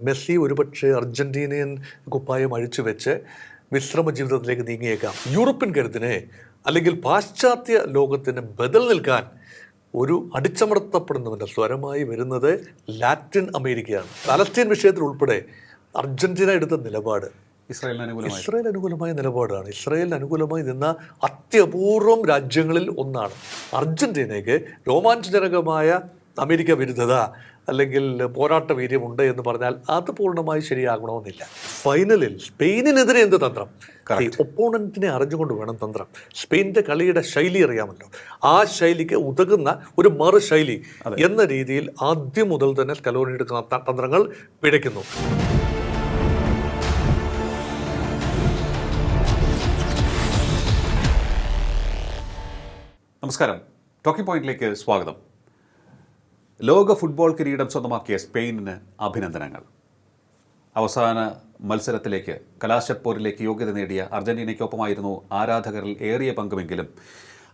Messi ഒരുപക്ഷെ Argentinian കുപ്പായം അഴിച്ചു വെച്ച് വിശ്രമ ജീവിതത്തിലേക്ക് നീങ്ങിയേക്കാം. യൂറോപ്യൻ കരുത്തിനെ അല്ലെങ്കിൽ പാശ്ചാത്യ ലോകത്തിന് ബദൽ നിൽക്കാൻ ഒരു അടിച്ചമർത്തപ്പെടുന്നവൻ്റെ സ്വരമായി വരുന്നത് ലാറ്റിൻ അമേരിക്കയാണ്. പലസ്തീൻ വിഷയത്തിൽ ഉൾപ്പെടെ അർജന്റീന എടുത്ത നിലപാട് ഇസ്രായേൽ അനുകൂലമായ നിലപാടാണ്. ഇസ്രായേലിന് അനുകൂലമായി നിന്ന അത്യപൂർവം രാജ്യങ്ങളിൽ ഒന്നാണ്. അർജന്റീനയ്ക്ക് രോമാഞ്ചജനകമായ അമേരിക്ക വിരുദ്ധത അല്ലെങ്കിൽ പോരാട്ട വീര്യമുണ്ട് എന്ന് പറഞ്ഞാൽ അത് പൂർണ്ണമായി ശരിയാകണമെന്നില്ല. ഫൈനലിൽ സ്പെയിനിനെതിരെ എന്ത് തന്ത്രം? ഒപ്പോണന്റിനെ അറിഞ്ഞുകൊണ്ട് വേണം തന്ത്രം. സ്പെയിനിന്റെ കളിയുടെ ശൈലി അറിയാമല്ലോ. ആ ശൈലിക്ക് ഉതകുന്ന ഒരു മറു ശൈലി എന്ന രീതിയിൽ ആദ്യം മുതൽ തന്നെ സ്കലോണി എടുക്കുന്ന തന്ത്രങ്ങൾ പിഴയ്ക്കുന്നു. നമസ്കാരം, ടോക്കിംഗ് പോയിന്റിലേക്ക് സ്വാഗതം. ലോക ഫുട്ബോൾ കിരീടം സ്വന്തമാക്കിയ സ്പെയിനിന് അഭിനന്ദനങ്ങൾ. അവസാന മത്സരത്തിലേക്ക്, കലാശപ്പോരിലേക്ക് യോഗ്യത നേടിയ അർജന്റീനയ്ക്കൊപ്പമായിരുന്നു ആരാധകരിൽ ഏറിയ പങ്കുമെങ്കിലും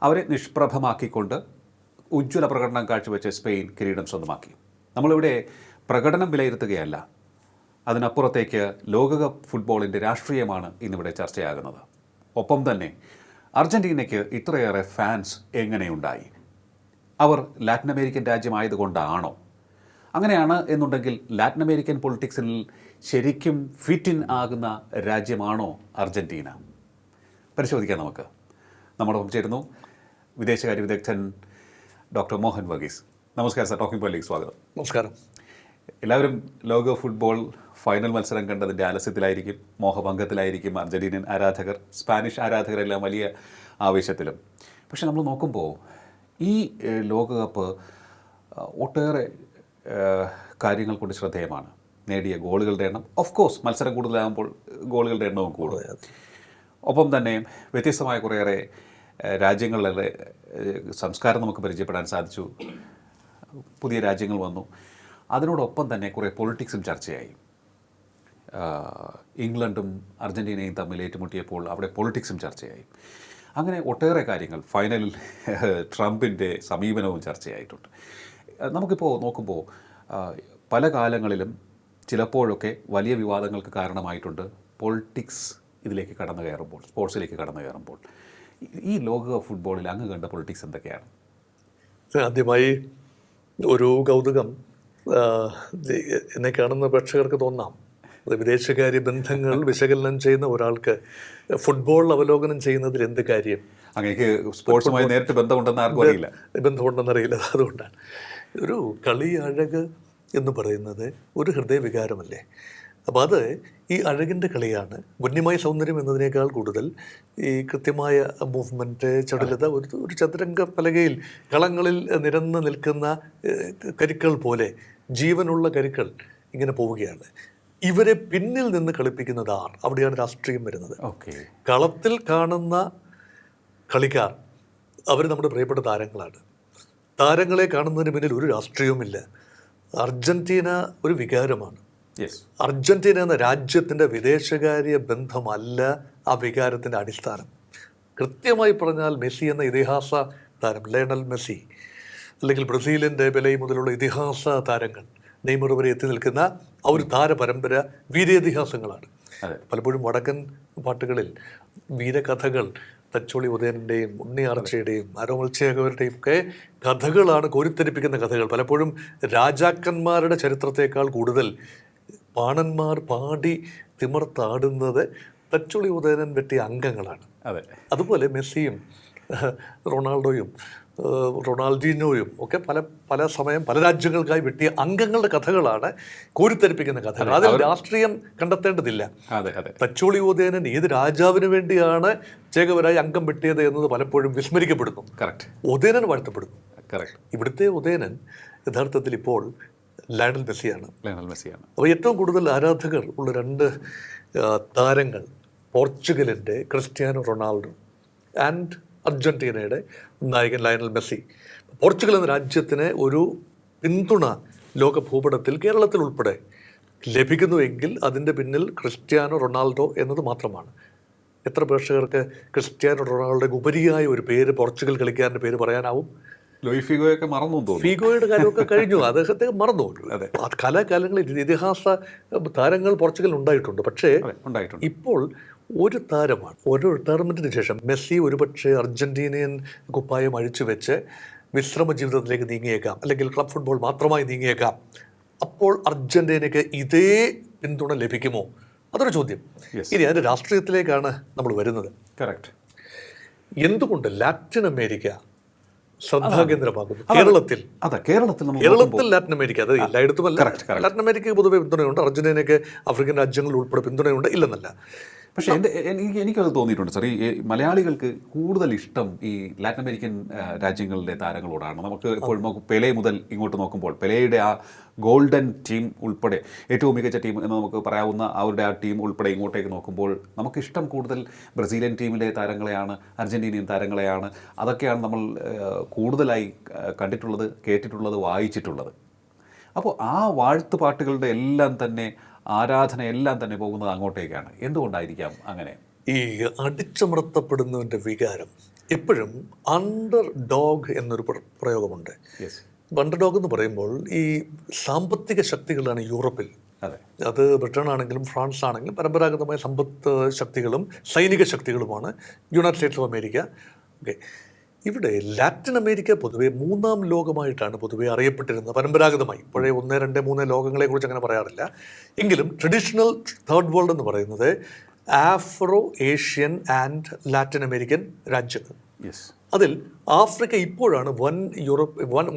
അവരെ നിഷ്പ്രഭമാക്കിക്കൊണ്ട് ഉജ്ജ്വല പ്രകടനം കാഴ്ചവെച്ച് സ്പെയിൻ കിരീടം സ്വന്തമാക്കി. നമ്മളിവിടെ പ്രകടനം വിലയിരുത്തുകയല്ല, അതിനപ്പുറത്തേക്ക് ലോകകപ്പ് ഫുട്ബോളിൻ്റെ രാഷ്ട്രീയമാണ് ഇന്നിവിടെ ചർച്ചയാകുന്നത്. ഒപ്പം തന്നെ അർജന്റീനയ്ക്ക് ഇത്രയേറെ ഫാൻസ് എങ്ങനെയുണ്ടായി? അവർ ലാറ്റിൻ അമേരിക്കൻ രാജ്യമായതുകൊണ്ടാണോ? അങ്ങനെയാണ് എന്നുണ്ടെങ്കിൽ ലാറ്റിൻ അമേരിക്കൻ പൊളിറ്റിക്സിൽ ശരിക്കും ഫിറ്റ് ഇൻ ആകുന്ന രാജ്യമാണോ അർജന്റീന? പരിശോധിക്കാം നമുക്ക്. നമ്മോടൊപ്പം ചേരുന്നു വിദേശകാര്യ വിദഗ്ധൻ ഡോക്ടർ മോഹൻ വർഗീസ്. നമസ്കാരം സർ, ടോക്കിംഗ് പോയിന്റിലേക്ക് സ്വാഗതം. നമസ്കാരം. എല്ലാവരും ലോക ഫുട്ബോൾ ഫൈനൽ മത്സരം കണ്ടതിൻ്റെ ആലസ്യത്തിലായിരിക്കും, മോഹഭംഗത്തിലായിരിക്കും. അർജന്റീനൻ ആരാധകർ, സ്പാനിഷ് ആരാധകരെല്ലാം വലിയ ആവേശത്തിലും. പക്ഷെ നമ്മൾ നോക്കുമ്പോൾ ഈ ലോകകപ്പ് ഒട്ടേറെ കാര്യങ്ങൾ കൊണ്ട് ശ്രദ്ധേയമാണ്. നേടിയ ഗോളുകളുടെ എണ്ണം, ഓഫ് കോഴ്സ് മത്സരം കൂടുതലാകുമ്പോൾ ഗോളുകളുടെ എണ്ണവും കൂടും. ഒപ്പം തന്നെ വ്യത്യസ്തമായ കുറേയേറെ രാജ്യങ്ങളിലെ സംസ്കാരം നമുക്ക് പരിചയപ്പെടാൻ സാധിച്ചു. പുതിയ രാജ്യങ്ങൾ വന്നു. അതിനോടൊപ്പം തന്നെ കുറേ പൊളിറ്റിക്സും ചർച്ചയായി. ഇംഗ്ലണ്ടും അർജന്റീനയും തമ്മിൽ ഏറ്റുമുട്ടിയപ്പോൾ അവിടെ പൊളിറ്റിക്സും ചർച്ചയായി. അങ്ങനെ ഒട്ടേറെ കാര്യങ്ങൾ. ഫൈനലിൽ ട്രംപിൻ്റെ സമീപനവും ചർച്ചയായിട്ടുണ്ട്. നമുക്കിപ്പോൾ നോക്കുമ്പോൾ പല കാലങ്ങളിലും ചിലപ്പോഴൊക്കെ വലിയ വിവാദങ്ങൾക്ക് കാരണമായിട്ടുണ്ട് പൊളിറ്റിക്സ് ഇതിലേക്ക് കടന്നു കയറുമ്പോൾ, സ്പോർട്സിലേക്ക് കടന്നു കയറുമ്പോൾ. ഈ ലോകകപ്പ് ഫുട്ബോളിൽ അങ്ങ് കണ്ട പൊളിറ്റിക്സ് എന്തൊക്കെയാണ്? ആദ്യമായി ഒരു കൗതുകം എന്നെ കാണുന്ന പ്രേക്ഷകർക്ക് തോന്നാം. വിദേശകാര്യ ബന്ധങ്ങൾ വിശകലനം ചെയ്യുന്ന ഒരാൾക്ക് ഫുട്ബോൾ അവലോകനം ചെയ്യുന്നതിൽ എന്ത് കാര്യം? അങ്ങേക്ക് സ്പോർട്സുമായി നേരിട്ട് ബന്ധമുണ്ടെന്ന് ആർക്കും അറിയില്ല. ബന്ധമുണ്ടെന്നറിയില്ല. അതുകൊണ്ടാണ് ഒരു കളി അഴക് എന്ന് പറയുന്നത് ഒരു ഹൃദയവികാരമല്ലേ. അപ്പോൾ അത് ഈ അഴകിൻ്റെ കളിയാണ്. വന്യമായ സൗന്ദര്യം എന്നതിനേക്കാൾ കൂടുതൽ ഈ കൃത്യമായ മൂവ്മെൻറ്റ്, ചടുലത, ഒരു ചതുരംഗ പലകയിൽ കളങ്ങളിൽ നിരന്ന് നിൽക്കുന്ന കരുക്കൾ പോലെ ജീവനുള്ള കരുക്കൾ ഇങ്ങനെ പോവുകയാണ്. ഇവരെ പിന്നിൽ നിന്ന് കളിപ്പിക്കുന്നത് ആർ? അവിടെയാണ് രാഷ്ട്രീയം വരുന്നത്. കളത്തിൽ കാണുന്ന കളിക്കാർ അവർ നമ്മുടെ പ്രിയപ്പെട്ട താരങ്ങളാണ്. താരങ്ങളെ കാണുന്നതിന് പിന്നിൽ ഒരു രാഷ്ട്രീയവുമില്ല. അർജന്റീന ഒരു വികാരമാണ്. അർജന്റീന എന്ന രാജ്യത്തിൻ്റെ വിദേശകാര്യ ബന്ധമല്ല ആ വികാരത്തിൻ്റെ അടിസ്ഥാനം. കൃത്യമായി പറഞ്ഞാൽ മെസ്സി എന്ന ഇതിഹാസ താരം, ലയണൽ മെസ്സി, അല്ലെങ്കിൽ ബ്രസീലിൻ്റെ പെലെ മുതലുള്ള ഇതിഹാസ താരങ്ങൾ, നെയ്മർ വരെ എത്തി നിൽക്കുന്ന ആ ഒരു താരപരമ്പര വീരേതിഹാസങ്ങളാണ്. പലപ്പോഴും വടക്കൻ പാട്ടുകളിൽ വീരകഥകൾ തച്ചോളി ഉദയൻ്റെയും ഉണ്ണിയാർച്ചയുടെയും ആരോമൽച്ചേകവരുടെയും ഒക്കെ കഥകളാണ്, കോരിത്തെരിപ്പിക്കുന്ന കഥകൾ. പലപ്പോഴും രാജാക്കന്മാരുടെ ചരിത്രത്തേക്കാൾ കൂടുതൽ പാണന്മാർ പാടി തിമർത്താടുന്നത് തച്ചോളി ഉദയനൻ വെട്ടിയ അംഗങ്ങളാണ്. അതുപോലെ മെസ്സിയും റൊണാൾഡോയും റൊണാൾഡീനോയും ഒക്കെ പല സമയം പല രാജ്യങ്ങൾക്കായി വെട്ടിയ അംഗങ്ങളുടെ കഥകളാണ്, കോരിത്തെരിപ്പിക്കുന്ന കഥകൾ. അതിൽ രാഷ്ട്രീയം കണ്ടെത്തേണ്ടതില്ല. തച്ചോളി ഉദയനൻ ഏത് രാജാവിന് വേണ്ടിയാണ് ചേകവരായി അംഗം വെട്ടിയത് എന്നത് പലപ്പോഴും വിസ്മരിക്കപ്പെടുന്നു. ഉദയനൻ വാഴ്ത്തപ്പെടുന്നു. ഇവിടുത്തെ ഉദയനൻ യഥാർത്ഥത്തിൽ ഇപ്പോൾ ലയണൽ മെസ്സിയാണ്. അപ്പോൾ ഏറ്റവും കൂടുതൽ ആരാധകർ ഉള്ള രണ്ട് താരങ്ങൾ പോർച്ചുഗലിൻ്റെ ക്രിസ്ത്യാനോ റൊണാൾഡോ ആൻഡ് അർജന്റീനയുടെ നായകൻ ലയണൽ മെസ്സി. പോർച്ചുഗൽ എന്ന രാജ്യത്തിന് ഒരു പിന്തുണ ലോക ഭൂപടത്തിൽ കേരളത്തിൽ ഉൾപ്പെടെ ലഭിക്കുന്നുവെങ്കിൽ അതിൻ്റെ പിന്നിൽ ക്രിസ്ത്യാനോ റൊണാൾഡോ എന്നത് മാത്രമാണ്. എത്ര പ്രേക്ഷകർക്ക് ക്രിസ്ത്യാനോ റൊണാൾഡോയ്ക്ക് ഉപരിയായ ഒരു പേര്, പോർച്ചുഗൽ കളിക്കാരൻ്റെ പേര് പറയാനാവും? ലൂയി ഫിഗോയൊക്കെ മറന്നു തോന്നുന്നു. ഫിഗോയുടെ കാര്യമൊക്കെ കഴിഞ്ഞു, അദ്ദേഹത്തെ മറന്നു. അതെ. കലാകാലങ്ങളിൽ ഇതിഹാസ താരങ്ങൾ പോർച്ചുഗലിൽ ഉണ്ടായിട്ടുണ്ട്. പക്ഷേ ഉണ്ടായിട്ടുണ്ട്. ഇപ്പോൾ ഒരു താരമാണ്. ഒരു റിട്ടയർമെൻറ്റിന് ശേഷം മെസ്സി ഒരുപക്ഷെ അർജൻറ്റീനിയൻ കുപ്പായം അഴിച്ചു വെച്ച് വിശ്രമ ജീവിതത്തിലേക്ക് നീങ്ങിയേക്കാം, അല്ലെങ്കിൽ ക്ലബ് ഫുട്ബോൾ മാത്രമായി നീങ്ങിയേക്കാം. അപ്പോൾ അർജൻറ്റീനയ്ക്ക് ഇതേ പിന്തുണ ലഭിക്കുമോ? അതൊരു ചോദ്യം. ഇനി അതിൻ്റെ രാഷ്ട്രീയത്തിലേക്കാണ് നമ്മൾ വരുന്നത്. കറക്റ്റ്. എന്തുകൊണ്ട് ലാറ്റിൻ അമേരിക്ക ശ്രദ്ധാകേന്ദ്രമാകുന്നു കേരളത്തിൽ? അതെ, കേരളത്തിൽ ലാറ്റിൻ അമേരിക്ക, അത് എല്ലായിടത്തുമല്ല. ലാറ്റിൻ അമേരിക്കയ്ക്ക് പൊതുവെ പിന്തുണയുണ്ട്, അർജന്റീനയ്ക്ക് ആഫ്രിക്കൻ രാജ്യങ്ങളിൽ ഉൾപ്പെടെ പിന്തുണയുണ്ട്, ഇല്ലെന്നല്ല. പക്ഷേ എനിക്കത് തോന്നിയിട്ടുണ്ട് സാർ. ഈ മലയാളികൾക്ക് കൂടുതൽ ഇഷ്ടം ഈ ലാറ്റിൻ അമേരിക്കൻ രാജ്യങ്ങളിലെ താരങ്ങളോടാണ്. നമുക്ക് ഇപ്പോൾ പെലെ മുതൽ ഇങ്ങോട്ട് നോക്കുമ്പോൾ പെലെയുടെ ആ ഗോൾഡൻ ടീം ഉൾപ്പെടെ ഏറ്റവും മികച്ച ടീം എന്ന് നമുക്ക് പറയാവുന്ന അവരുടെ ആ ടീം ഉൾപ്പെടെ ഇങ്ങോട്ടേക്ക് നോക്കുമ്പോൾ നമുക്കിഷ്ടം കൂടുതൽ ബ്രസീലിയൻ ടീമിലെ താരങ്ങളെയാണ്, അർജൻറ്റീനിയൻ താരങ്ങളെയാണ്. അതൊക്കെയാണ് നമ്മൾ കൂടുതലായി കണ്ടിട്ടുള്ളത്, കേട്ടിട്ടുള്ളത്, വായിച്ചിട്ടുള്ളത്. അപ്പോൾ ആ വാഴ്ത്തുപാട്ടുകളുടെ എല്ലാം തന്നെ ആരാധന എല്ലാം തന്നെ പോകുന്നത് അങ്ങോട്ടേക്കാണ്. എന്തുകൊണ്ടായിരിക്കാം അങ്ങനെ? ഈ അടിച്ചമർത്തപ്പെടുന്നതിൻ്റെ വികാരം എപ്പോഴും അണ്ടർ ഡോഗ് എന്നൊരു പ്രയോഗമുണ്ട്. അണ്ടർ ഡോഗ് എന്ന് പറയുമ്പോൾ ഈ സാമ്പത്തിക ശക്തികളാണ് യൂറോപ്പിൽ. അത് ബ്രിട്ടൻ ആണെങ്കിലും ഫ്രാൻസ് ആണെങ്കിലും പരമ്പരാഗതമായ സമ്പത്ത് ശക്തികളും സൈനിക ശക്തികളുമാണ് United States of America. Okay, ഇവിടെ ലാറ്റിൻ അമേരിക്ക പൊതുവെ മൂന്നാം ലോകമായിട്ടാണ് പൊതുവെ അറിയപ്പെട്ടിരുന്നത് പരമ്പരാഗതമായി. ഇപ്പോഴേ 1, 2, 3 ലോകങ്ങളെക്കുറിച്ച് അങ്ങനെ പറയാറില്ല. എങ്കിലും ട്രഡീഷണൽ തേർഡ് വേൾഡ് എന്ന് പറയുന്നത് Afro Asian and Latin American രാജ്യങ്ങൾ. അതിൽ ആഫ്രിക്ക ഇപ്പോഴാണ്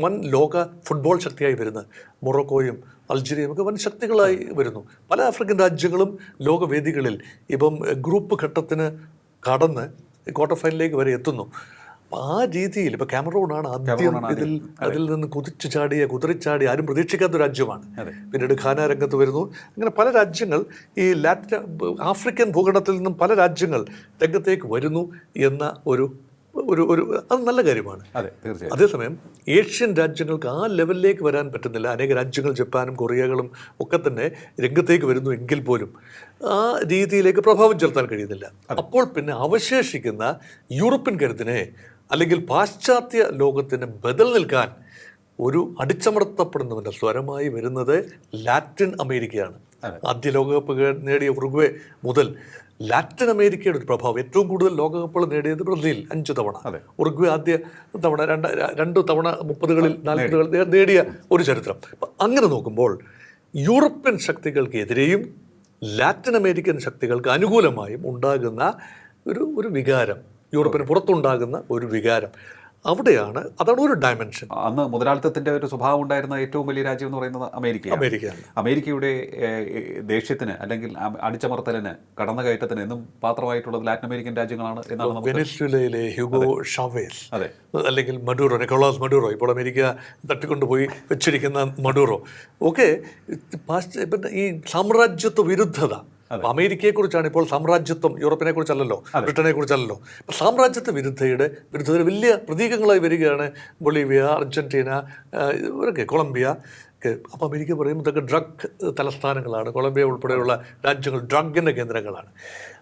വൻ ലോക ഫുട്ബോൾ ശക്തിയായി വരുന്നത്. മൊറോക്കോയും അൾജീരിയയും ഒക്കെ വൻ ശക്തികളായി വരുന്നു. പല ആഫ്രിക്കൻ രാജ്യങ്ങളും ലോകവേദികളിൽ ഇപ്പം ഗ്രൂപ്പ് ഘട്ടത്തിന് കടന്ന് ക്വാർട്ടർ ഫൈനലിലേക്ക് വരെ എത്തുന്നു. ആ രീതിയിൽ ഇപ്പോൾ ക്യാമറൂണാണ് ആദ്യം അതിൽ നിന്ന് കുതിറിച്ചാടി ആരും പ്രതീക്ഷിക്കാത്ത രാജ്യമാണ്. പിന്നീട് ഘാന രംഗത്ത് വരുന്നു. അങ്ങനെ പല രാജ്യങ്ങൾ ഈ ആഫ്രിക്കൻ ഭൂഖണ്ഡത്തിൽ നിന്നും പല രാജ്യങ്ങൾ രംഗത്തേക്ക് വരുന്നു എന്ന ഒരു അത് നല്ല കാര്യമാണ്. അതേസമയം ഏഷ്യൻ രാജ്യങ്ങൾക്ക് ആ ലെവലിലേക്ക് വരാൻ പറ്റുന്നില്ല. അനേക രാജ്യങ്ങൾ, ജപ്പാനും കൊറിയകളും ഒക്കെ തന്നെ രംഗത്തേക്ക് വരുന്നു എങ്കിൽ പോലും ആ രീതിയിലേക്ക് പ്രഭാവം ചെലുത്താൻ കഴിയുന്നില്ല. അപ്പോൾ പിന്നെ അവശേഷിക്കുന്ന യൂറോപ്യൻ കരുത്തിനെ അല്ലെങ്കിൽ പാശ്ചാത്യ ലോകത്തിന് ബദൽ നിൽക്കാൻ ഒരു അടിച്ചമർത്തപ്പെടുന്നവൻ്റെ സ്വരമായി വരുന്നത് ലാറ്റിൻ അമേരിക്കയാണ്. ആദ്യ ലോകകപ്പ് നേടിയ ഉറുഗ്വേ മുതൽ ലാറ്റിൻ അമേരിക്കയുടെ ഒരു പ്രഭാവം. ഏറ്റവും കൂടുതൽ ലോകകപ്പുകൾ നേടിയത് ബ്രസീൽ 5 തവണ. ഉറുഗ്വേ ആദ്യ തവണ 2 തവണ 30കളിൽ 40കളിൽ നേടിയ ഒരു ചരിത്രം. അങ്ങനെ നോക്കുമ്പോൾ യൂറോപ്യൻ ശക്തികൾക്കെതിരെയും ലാറ്റിൻ അമേരിക്കൻ ശക്തികൾക്ക് അനുകൂലമായും ഉണ്ടാകുന്ന ഒരു വികാരം, യൂറോപ്പിന് പുറത്തുണ്ടാകുന്ന ഒരു വികാരം, അതാണ് ഒരു ഡയമെൻഷൻ. അന്ന് മുതലാളിത്തത്തിന്റെ ഒരു സ്വഭാവം ഉണ്ടായിരുന്ന ഏറ്റവും വലിയ രാജ്യം എന്ന് പറയുന്നത് അമേരിക്കയാണ്. അമേരിക്കയുടെ ദേഷ്യത്തിന് അല്ലെങ്കിൽ അടിച്ചമർത്തലിന്, കടന്നുകയറ്റത്തിന് എന്നും പാത്രമായിട്ടുള്ളത് ലാറ്റിൻ അമേരിക്കൻ രാജ്യങ്ങളാണ് എന്നാണ്. വെനസ്വേലയിലെ ഹ്യൂഗോ ഷാവേസ്, അല്ലെങ്കിൽ മഡൂറോ, നിക്കോളാസ് മഡൂറോ, ഇപ്പോൾ അമേരിക്ക തട്ടിക്കൊണ്ടുപോയി വെച്ചിരിക്കുന്ന മഡൂറോ ഒക്കെ ഈ സാമ്രാജ്യത്വ വിരുദ്ധത. അമേരിക്കയെക്കുറിച്ചാണ് ഇപ്പോൾ സാമ്രാജ്യത്വം, യൂറോപ്പിനെ കുറിച്ചല്ലല്ലോ, ബ്രിട്ടനെ കുറിച്ചല്ലല്ലോ. സാമ്രാജ്യത്വ വിരുദ്ധതയുടെ വലിയ പ്രതീകങ്ങളായി വരികയാണ് ബൊളീവിയ, അർജന്റീന, ഇവരൊക്കെ, കൊളംബിയ ഒക്കെ. അപ്പോൾ അമേരിക്ക പറയുമ്പോൾ ഇതൊക്കെ ഡ്രഗ് തലസ്ഥാനങ്ങളാണ്. കൊളംബിയ ഉൾപ്പെടെയുള്ള രാജ്യങ്ങൾ ഡ്രഗിൻ്റെ കേന്ദ്രങ്ങളാണ്.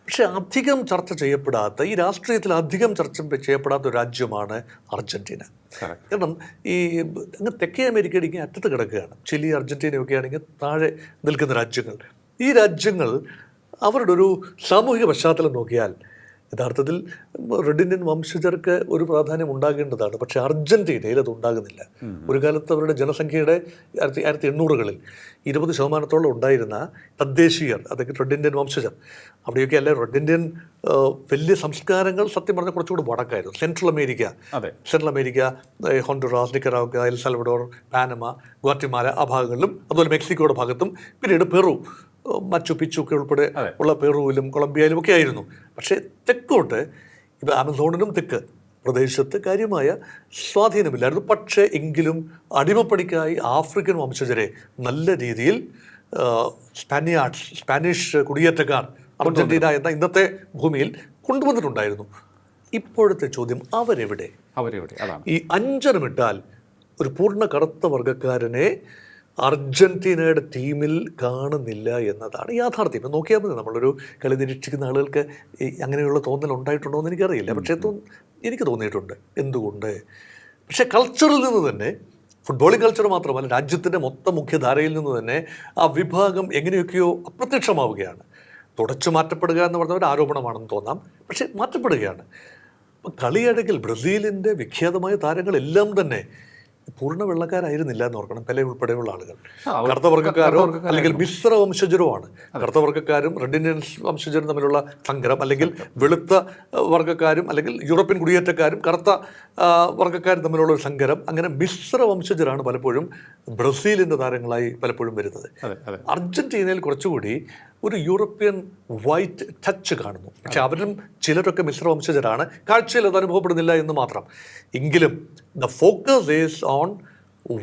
പക്ഷേ അധികം ചർച്ച ചെയ്യപ്പെടാത്ത, ഈ രാഷ്ട്രീയത്തിൽ അധികം ചർച്ച ചെയ്യപ്പെടാത്ത ഒരു രാജ്യമാണ് അർജന്റീന. കാരണം ഈ അങ്ങ് തെക്കേ അമേരിക്കയുടെ ഇങ്ങനെ അറ്റത്ത് കിടക്കുകയാണ്. ചിലി, അർജന്റീനയൊക്കെ ആണെങ്കിൽ താഴെ നിൽക്കുന്ന രാജ്യങ്ങൾ. ഈ രാജ്യങ്ങൾ അവരുടെ ഒരു സാമൂഹിക പശ്ചാത്തലം നോക്കിയാൽ യഥാർത്ഥത്തിൽ റെഡ് ഇന്ത്യൻ വംശജർക്ക് ഒരു പ്രാധാന്യം ഉണ്ടാകേണ്ടതാണ്. പക്ഷേ അർജന്റീനയിൽ അത് ഉണ്ടാകുന്നില്ല. ഒരു കാലത്ത് അവരുടെ ജനസംഖ്യയുടെ 1800കളിൽ 20% ഉണ്ടായിരുന്ന തദ്ദേശീയർ, അതൊക്കെ റെഡ് ഇന്ത്യൻ വംശജർ, അവിടെയൊക്കെ അല്ലെ റെഡ് ഇന്ത്യൻ വലിയ സംസ്കാരങ്ങൾ സത്യം പറഞ്ഞാൽ കുറച്ചുകൂടി വടക്കായിരുന്നു. Central America, Honduras, Nicaragua, El Salvador, Panama, Guatemala ആ ഭാഗങ്ങളിലും, അതുപോലെ മെക്സിക്കോയുടെ ഭാഗത്തും, പിന്നീട് പെറു, മച്ചു പിച്ചു ഒക്കെ ഉൾപ്പെടെ ഉള്ള പെറുവിലും കൊളംബിയയിലും ഒക്കെ ആയിരുന്നു. പക്ഷേ തെക്കോട്ട്, ഇപ്പോൾ ആമസോണിനും തെക്ക് പ്രദേശത്ത് കാര്യമായ സ്വാധീനമില്ലായിരുന്നു. പക്ഷേ എങ്കിലും അടിമപ്പണിക്കായി ആഫ്രിക്കൻ വംശജരെ നല്ല രീതിയിൽ സ്പാനിഷ് കുടിയേറ്റക്കാർ അർജന്റീന എന്ന ഇന്നത്തെ ഭൂമിയിൽ കൊണ്ടുവന്നിട്ടുണ്ടായിരുന്നു. ഇപ്പോഴത്തെ ചോദ്യം, അവരെവിടെ? ഈ 5 ഇട്ടാൽ ഒരു പൂർണ്ണ കറുത്ത വർഗ്ഗക്കാരനെ അർജന്റീനയുടെ ടീമിൽ കാണുന്നില്ല എന്നതാണ് യാഥാർത്ഥ്യം. ഇപ്പം നോക്കിയാൽ മതി. നമ്മളൊരു കളി നിരീക്ഷിക്കുന്ന ആളുകൾക്ക് അങ്ങനെയുള്ള തോന്നൽ ഉണ്ടായിട്ടുണ്ടോ എന്ന് എനിക്കറിയില്ല. പക്ഷേ എനിക്ക് തോന്നിയിട്ടുണ്ട്. എന്തുകൊണ്ട്? പക്ഷേ കൾച്ചറിൽ നിന്ന് തന്നെ, ഫുട്ബോളിംഗ് കൾച്ചർ മാത്രമല്ല, രാജ്യത്തിൻ്റെ മൊത്തം മുഖ്യധാരയിൽ നിന്ന് തന്നെ ആ വിഭാഗം എങ്ങനെയൊക്കെയോ അപ്രത്യക്ഷമാവുകയാണ്. തുടച്ചു മാറ്റപ്പെടുക എന്ന് പറഞ്ഞ ഒരു ആരോപണമാണെന്ന് തോന്നാം, പക്ഷേ മാറ്റപ്പെടുകയാണ്. അപ്പം കളിയഴകിൽ ബ്രസീലിൻ്റെ വിഖ്യാതമായ താരങ്ങളെല്ലാം തന്നെ പൂർണ്ണ വെള്ളക്കാരായിരുന്നില്ല എന്ന് ഓർക്കണം. പെലെ ഉൾപ്പെടെയുള്ള ആളുകൾ കറുത്ത വർഗ്ഗക്കാരോ അല്ലെങ്കിൽ മിശ്ര വംശജരോ ആണ്. കറുത്ത വർഗ്ഗക്കാരും റെഡ് ഇന്ത്യൻസ് വംശജരും തമ്മിലുള്ള സങ്കരം, അല്ലെങ്കിൽ വെളുത്ത വർഗ്ഗക്കാരും അല്ലെങ്കിൽ യൂറോപ്യൻ കുടിയേറ്റക്കാരും കറുത്ത വർഗ്ഗക്കാരും തമ്മിലുള്ള ഒരു സങ്കരം, അങ്ങനെ മിശ്ര വംശജരാണ് പലപ്പോഴും ബ്രസീലിൻ്റെ താരങ്ങളായി പലപ്പോഴും വരുന്നത്. അർജന്റീനയിൽ കുറച്ചുകൂടി ഒരു യൂറോപ്യൻ വൈറ്റ് ടച്ച് കാണുന്നു. പക്ഷെ അവരും ചിലരൊക്കെ മിശ്രവംശജരാണ്, കാഴ്ചയിൽ അത് അനുഭവപ്പെടുന്നില്ല എന്ന് മാത്രം. എങ്കിലും the focus is on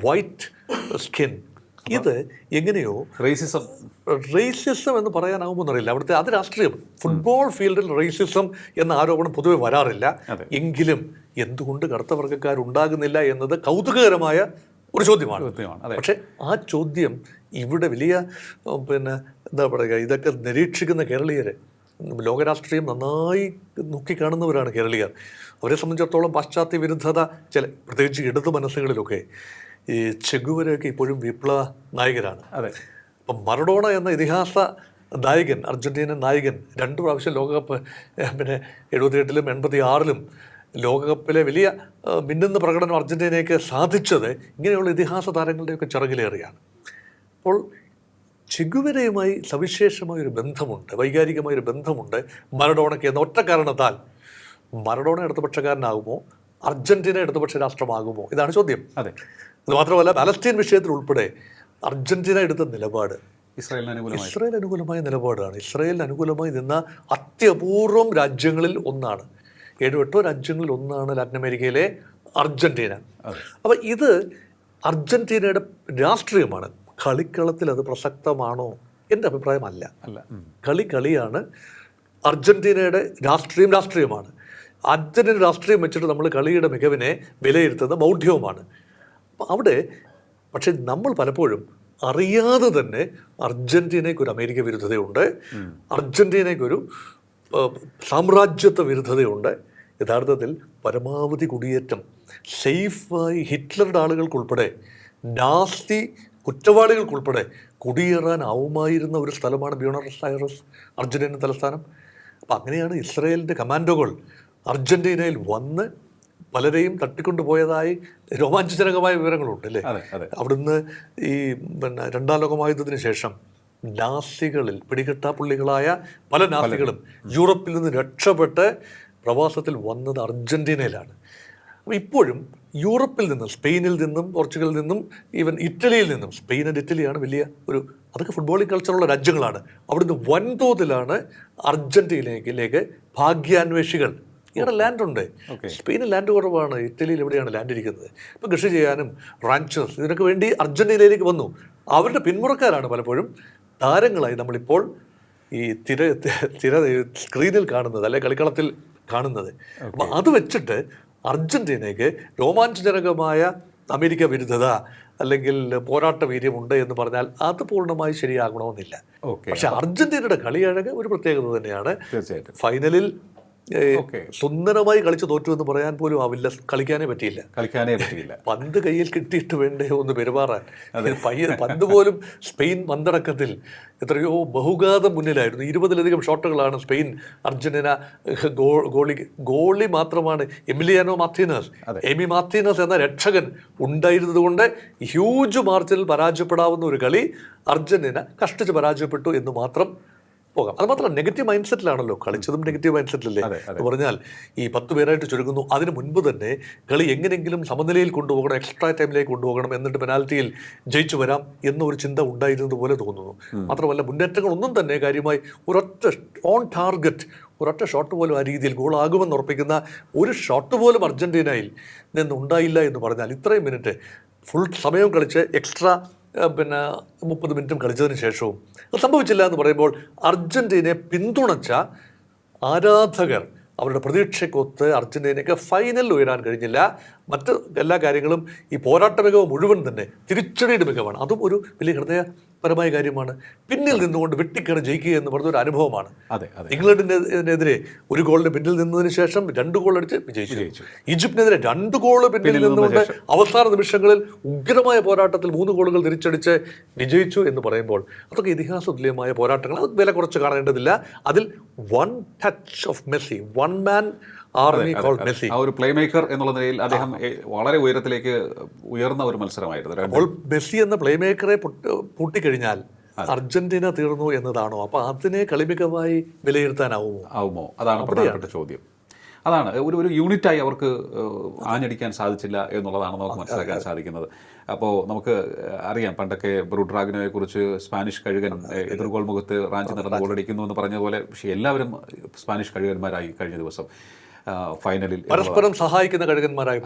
white skin. ഇത് എങ്ങനെയോ റേസിസം എന്ന് പറയാനാവുമോ എന്നറിയില്ല. അവിടുത്തെ അത് രാഷ്ട്രീയം. ഫുട്ബോൾ ഫീൽഡിൽ റേസിസം എന്ന ആരോപണം പൊതുവെ വരാറില്ല. എങ്കിലും എന്തുകൊണ്ട് കറുത്ത വർഗ്ഗക്കാരുണ്ടാകുന്നില്ല എന്നത് കൗതുകകരമായ ഒരു ചോദ്യമാണ്. പക്ഷെ ആ ചോദ്യം ഇവിടെ വലിയ എന്താ പറയുക, ഇതൊക്കെ നിരീക്ഷിക്കുന്ന കേരളീയർ, ലോകരാഷ്ട്രീയം നന്നായി നോക്കിക്കാണുന്നവരാണ് കേരളീയർ. അവരെ സംബന്ധിച്ചിടത്തോളം പാശ്ചാത്യ വിരുദ്ധത പ്രത്യേകിച്ച് ഇടതു മനസ്സുകളിലൊക്കെ ഈ ചെഗുവരയൊക്കെ ഇപ്പോഴും വിപ്ലവ നായകരാണ്. അപ്പം മറഡോണ എന്ന ഇതിഹാസ നായകൻ, അർജന്റീനൻ നായകൻ, 2 പ്രാവശ്യം ലോകകപ്പ് 78-ലും 86-ലും ലോകകപ്പിലെ വലിയ മിന്നുന്ന പ്രകടനം അർജന്റീനയ്ക്ക് സാധിച്ചത് ഇങ്ങനെയുള്ള ഇതിഹാസ താരങ്ങളുടെയൊക്കെ ചിറകിലേറിയാണ്. അപ്പോൾ ചെഗുവരയുമായി സവിശേഷമായൊരു ബന്ധമുണ്ട്, വൈകാരികമായൊരു ബന്ധമുണ്ട് മറഡോണയ്ക്ക് എന്ന ഒറ്റ കാരണത്താൽ. മറഡോണ ഇടതുപക്ഷക്കാരനാകുമോ, അർജന്റീന ഇടതുപക്ഷ രാഷ്ട്രമാകുമോ, ഇതാണ് ചോദ്യം. അത് മാത്രമല്ല, പാലസ്തീൻ വിഷയത്തിൽ ഉൾപ്പെടെ അർജന്റീന എടുത്ത നിലപാട് ഇസ്രായേൽ അനുകൂലമായ നിലപാടാണ്. ഇസ്രായേലിന് അനുകൂലമായി നിന്ന അത്യപൂർവം രാജ്യങ്ങളിൽ ഒന്നാണ്, 7-8 രാജ്യങ്ങളിൽ ഒന്നാണ് ലാറ്റിൻ അമേരിക്കയിലെ അർജന്റീന. അപ്പം ഇത് അർജന്റീനയുടെ രാഷ്ട്രീയമാണ്. കളിക്കളത്തിൽ അത് പ്രസക്തമാണോ? എൻ്റെ അഭിപ്രായമല്ല. കളിയാണ്. അർജന്റീനയുടെ രാഷ്ട്രീയമാണ്. അർജന്റീന രാഷ്ട്രീയം വെച്ചിട്ട് നമ്മൾ കളിയുടെ മികവിനെ വിലയിരുത്തുന്ന മൗഢ്യവുമാണ്. അപ്പം അവിടെ പക്ഷെ നമ്മൾ പലപ്പോഴും അറിയാതെ തന്നെ അർജന്റീനയ്ക്കൊരു അമേരിക്ക വിരുദ്ധതയുണ്ട്, അർജന്റീനയ്ക്കൊരു സാമ്രാജ്യത്വ വിരുദ്ധതയുണ്ട്. യഥാർത്ഥത്തിൽ പരമാവധി കുടിയേറ്റം സേഫായി ഹിറ്റ്ലറുടെ ആളുകൾക്കുൾപ്പെടെ, നാസി കുറ്റവാളികൾക്കുൾപ്പെടെ കുടിയേറാനാവുമായിരുന്ന ഒരു സ്ഥലമാണ് ബ്യൂണസ് ഐറസ്, അർജന്റീന തലസ്ഥാനം. അപ്പം അങ്ങനെയാണ് ഇസ്രായേലിൻ്റെ കമാൻഡോകൾ അർജന്റീനയിൽ വന്ന് പലരെയും തട്ടിക്കൊണ്ടുപോയതായി രോമാഞ്ചജനകമായ വിവരങ്ങളുണ്ട് അല്ലേ. അവിടുന്ന് ഈ 2ാം ലോകമഹായുദ്ധത്തിന് ശേഷം നാസികളിൽ പിടികിട്ടാപ്പുള്ളികളായ പല നാസികളും യൂറോപ്പിൽ നിന്ന് രക്ഷപ്പെട്ട് പ്രവാസത്തിൽ വന്നത് അർജന്റീനയിലാണ്. അപ്പോൾ ഇപ്പോഴും യൂറോപ്പിൽ നിന്നും, സ്പെയിനിൽ നിന്നും, പോർച്ചുഗലിൽ നിന്നും, ഈവൻ ഇറ്റലിയിൽ നിന്നും, സ്പെയിൻ ആൻഡ് ഇറ്റലിയാണ് വലിയ അതൊക്കെ ഫുട്ബോളിംഗ് കൾച്ചറുള്ള രാജ്യങ്ങളാണ്. അവിടുന്ന് വൻതോതിലാണ് അർജന്റീനയിലേക്ക് ഭാഗ്യാന്വേഷികൾ. ഇവിടെ ലാൻഡുണ്ട്. സ്പെയിനിൽ ലാൻഡ് കുറവാണ്, ഇറ്റലിയിൽ എവിടെയാണ് ലാൻഡ് ഇരിക്കുന്നത്. ഇപ്പോൾ കൃഷി ചെയ്യാനും റാഞ്ചേഴ്സ് ഇതിനൊക്കെ വേണ്ടി അർജന്റീനയിലേക്ക് വന്നു. അവരുടെ പിന്മുറക്കാരാണ് പലപ്പോഴും താരങ്ങളായി നമ്മളിപ്പോൾ ഈ തിര സ്ക്രീനിൽ കാണുന്നത്, അല്ലെ കളിക്കളത്തിൽ കാണുന്നത്. അപ്പം അത് വെച്ചിട്ട് അർജന്റീനയ്ക്ക് രോമാഞ്ചജനകമായ അമേരിക്ക വിരുദ്ധത അല്ലെങ്കിൽ പോരാട്ട വീര്യമുണ്ട് എന്ന് പറഞ്ഞാൽ അത് പൂർണ്ണമായി ശരിയാകണമെന്നില്ല. പക്ഷെ അർജന്റീനയുടെ കളിയഴക് ഒരു പ്രത്യേകത തന്നെയാണ്. ഫൈനലിൽ സുന്ദരമായി കളിച്ച് തോറ്റു എന്ന് പറയാൻ പോലും ആവില്ല. കളിക്കാനേ പറ്റിയില്ല. പന്ത് കയ്യിൽ കിട്ടിയിട്ട് വേണ്ടേ ഒന്ന് പെരുമാറാൻ. പന്ത് പോലും സ്പെയിൻ പന്തടക്കത്തിൽ എത്രയോ ബഹുഘാതം മുന്നിലായിരുന്നു. 20-ലധികം ഷോട്ടുകളാണ് സ്പെയിൻ അർജന്റീന ഗോളി മാത്രമാണ് എമിലിയാനോ മാർട്ടീനസ്. എമി മാർട്ടീനസ് എന്ന രക്ഷകൻ ഉണ്ടായിരുന്നത് കൊണ്ട് ഹ്യൂജ് മാർജിനിൽ പരാജയപ്പെടാവുന്ന ഒരു കളി അർജന്റീന കഷ്ടിച്ച് പരാജയപ്പെട്ടു എന്ന് മാത്രം പോകാം. അത് മാത്രമല്ല, നെഗറ്റീവ് മൈൻഡ് സെറ്റിലാണല്ലോ കളിച്ചതും. നെഗറ്റീവ് മൈൻഡ് സെറ്റിലല്ലേ എന്ന് പറഞ്ഞാൽ ഈ 10 പേരായിട്ട് ചുരുങ്ങുന്നു. അതിന് മുൻപ് തന്നെ കളി എങ്ങനെയെങ്കിലും സമനിലയിൽ കൊണ്ടുപോകണം, എക്സ്ട്രാ ടൈമിലേക്ക് കൊണ്ടുപോകണം, എന്നിട്ട് പെനാൽറ്റിയിൽ ജയിച്ചു വരാം എന്നൊരു ചിന്ത ഉണ്ടായിരുന്നത് പോലെ തോന്നുന്നു. മാത്രമല്ല, മുന്നേറ്റങ്ങളൊന്നും തന്നെ കാര്യമായി ഒരൊറ്റ ഓൺ ടാർഗറ്റ്, ഒരൊറ്റ ഷോട്ട് പോലും ആ രീതിയിൽ ഗോളാകുമെന്ന് ഉറപ്പിക്കുന്ന ഒരു ഷോട്ട് പോലും അർജന്റീനയിൽ നിന്നുണ്ടായില്ല എന്ന് പറഞ്ഞാൽ ഇത്രയും മിനിറ്റ് ഫുൾ സമയം കളിച്ച് എക്സ്ട്രാ 30 മിനിറ്റും കളിച്ചതിന് ശേഷവും അത് സംഭവിച്ചില്ല എന്ന് പറയുമ്പോൾ അർജന്റീനയെ പിന്തുണച്ച ആരാധകർ അവരുടെ പ്രതീക്ഷയ്ക്കൊത്ത് അർജന്റീനയ്ക്ക് ഫൈനലിൽ ഉയരാൻ കഴിഞ്ഞില്ല. മറ്റ് എല്ലാ കാര്യങ്ങളും ഈ പോരാട്ട മികവ് മുഴുവൻ തന്നെ തിരിച്ചടിയുടെ മികവാണ്. അതും ഒരു വലിയ പരമായ കാര്യമാണ്. പിന്നിൽ നിന്നുകൊണ്ട് വെട്ടിക്കറി ജയിക്കുക എന്ന് പറഞ്ഞൊരു അനുഭവമാണ്. അതെ അതെ ഇംഗ്ലണ്ടിനെതിരെ ഒരു ഗോളിന് പിന്നിൽ നിന്നതിന് ശേഷം 2 ഗോൾ അടിച്ച് വിജയിച്ചു. ഈജിപ്തിനെതിരെ 2 ഗോൾ പിന്നിൽ നിന്നുകൊണ്ട് അവസാന നിമിഷങ്ങളിൽ ഉഗ്രമായ പോരാട്ടത്തിൽ 3 ഗോളുകൾ തിരിച്ചടിച്ച് വിജയിച്ചു എന്ന് പറയുമ്പോൾ അതൊക്കെ ഇതിഹാസ തുല്യമായ പോരാട്ടങ്ങൾ. അത് വില കുറച്ച് കാണേണ്ടതില്ല. അതിൽ one touch of Messi, one man army called Messi, ആ ഒരു പ്ലേ മേക്കർ എന്നുള്ള നിലയിൽ അദ്ദേഹം വളരെ ഉയരത്തിലേക്ക് ഉയർന്ന ഒരു മത്സരമായിരുന്നു. അപ്പോൾ മെസ്സി എന്ന പ്ലേ മേക്കറെ പൂട്ടിക്കഴിഞ്ഞാൽ അർജന്റീന തീർന്നു എന്നതാണോ? അപ്പൊ അതിനെ കളിമികമായി വിലയിരുത്താനാവുമോ? അതാണ് പ്രധാനപ്പെട്ട ചോദ്യം. അതാണ് ഒരു യൂണിറ്റായി അവർക്ക് ആഞ്ഞടിക്കാൻ സാധിച്ചില്ല എന്നുള്ളതാണ് നമുക്ക് മനസ്സിലാക്കാൻ സാധിക്കുന്നത്. അപ്പോൾ നമുക്ക് അറിയാം, പണ്ടൊക്കെ ബ്രൂഡ്രാഗിനെ കുറിച്ച് സ്പാനിഷ് കഴുകൻ എതിർഗോൾ മുഖത്ത് റാഞ്ചി നടന്ന് ഗോളടിക്കുന്നു എന്ന് പറഞ്ഞ പോലെ, പക്ഷേ എല്ലാവരും സ്പാനിഷ് കഴുകന്മാരായി കഴിഞ്ഞ ദിവസം ഫൈനലിൽ പരസ്പരം സഹായിക്കുന്ന കഴുകന്മാരായി.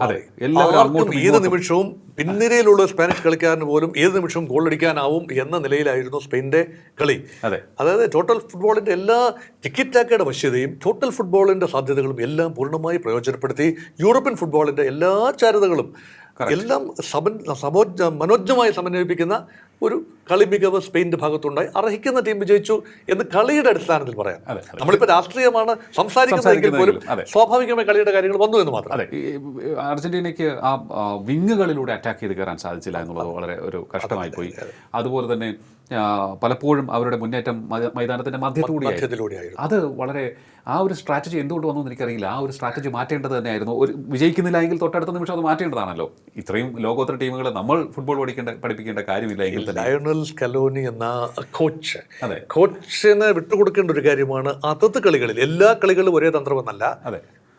എല്ലാവർക്കും ഏത് നിമിഷവും പിൻനിരയിലുള്ള സ്പാനിഷ് കളിക്കാരന് പോലും ഏത് നിമിഷവും ഗോൾ അടിക്കാനാവും എന്ന നിലയിലായിരുന്നു സ്പെയിൻ്റെ കളി. അതായത് ടോട്ടൽ ഫുട്ബോളിന്റെ എല്ലാ ടിക്കറ്റ് ടാക്കയുടെ വശ്യതയും ടോട്ടൽ ഫുട്ബോളിന്റെ സാധ്യതകളും എല്ലാം പൂർണ്ണമായി പ്രയോജനപ്പെടുത്തി യൂറോപ്യൻ ഫുട്ബോളിന്റെ എല്ലാ ചാരുതകളും എല്ലാം മനോജ്ഞമായി സമന്വയിപ്പിക്കുന്ന ഒരു കളി മികവ് സ്പെയിൻ്റെ ഭാഗത്തുണ്ടായി. അർഹിക്കുന്ന ടീം വിജയിച്ചു എന്ന് കളിയുടെ അടിസ്ഥാനത്തിൽ പറയാം. നമ്മളിപ്പോൾ രാഷ്ട്രീയമാണ് സംസാരിക്കുന്നതെങ്കിൽ പോലും സ്വാഭാവികമായി കളിയുടെ കാര്യങ്ങൾ വന്നു എന്ന് മാത്രം. അതെ, അർജന്റീനയ്ക്ക് ആ വിങ്ങുകളിലൂടെ അറ്റാക്ക് ചെയ്ത് കയറാൻ സാധിച്ചില്ല എന്നുള്ളത് വളരെ ഒരു കഷ്ടമായി പോയി. അതുപോലെ തന്നെ പലപ്പോഴും അവരുടെ മുന്നേറ്റം മൈതാനത്തിന്റെ മധ്യത്തിലൂടെയായിരുന്നു. അത് വളരെ ആ ഒരു സ്ട്രാറ്റജി എന്തുകൊണ്ട് വന്നു എന്ന് എനിക്കറിയില്ല. ആ ഒരു സ്ട്രാറ്റജി മാറ്റേണ്ടത് തന്നെയായിരുന്നു. ഒരു വിജയിക്കുന്നില്ല എങ്കിൽ തൊട്ടടുത്ത നിമിഷം അത് മാറ്റേണ്ടതാണല്ലോ. ഇത്രയും ലോകോത്തര ടീമുകളെ നമ്മൾ ഫുട്ബോൾ പഠിപ്പിക്കേണ്ട കാര്യമില്ല എങ്കിൽ തന്നെ ലയണൽ സ്കലോനി എന്ന കോച്ചിന് വിട്ടുകൊടുക്കേണ്ട ഒരു കാര്യമാണ്. അതത് കളികളിൽ എല്ലാ കളികളും ഒരേ തന്ത്രമെന്നല്ല.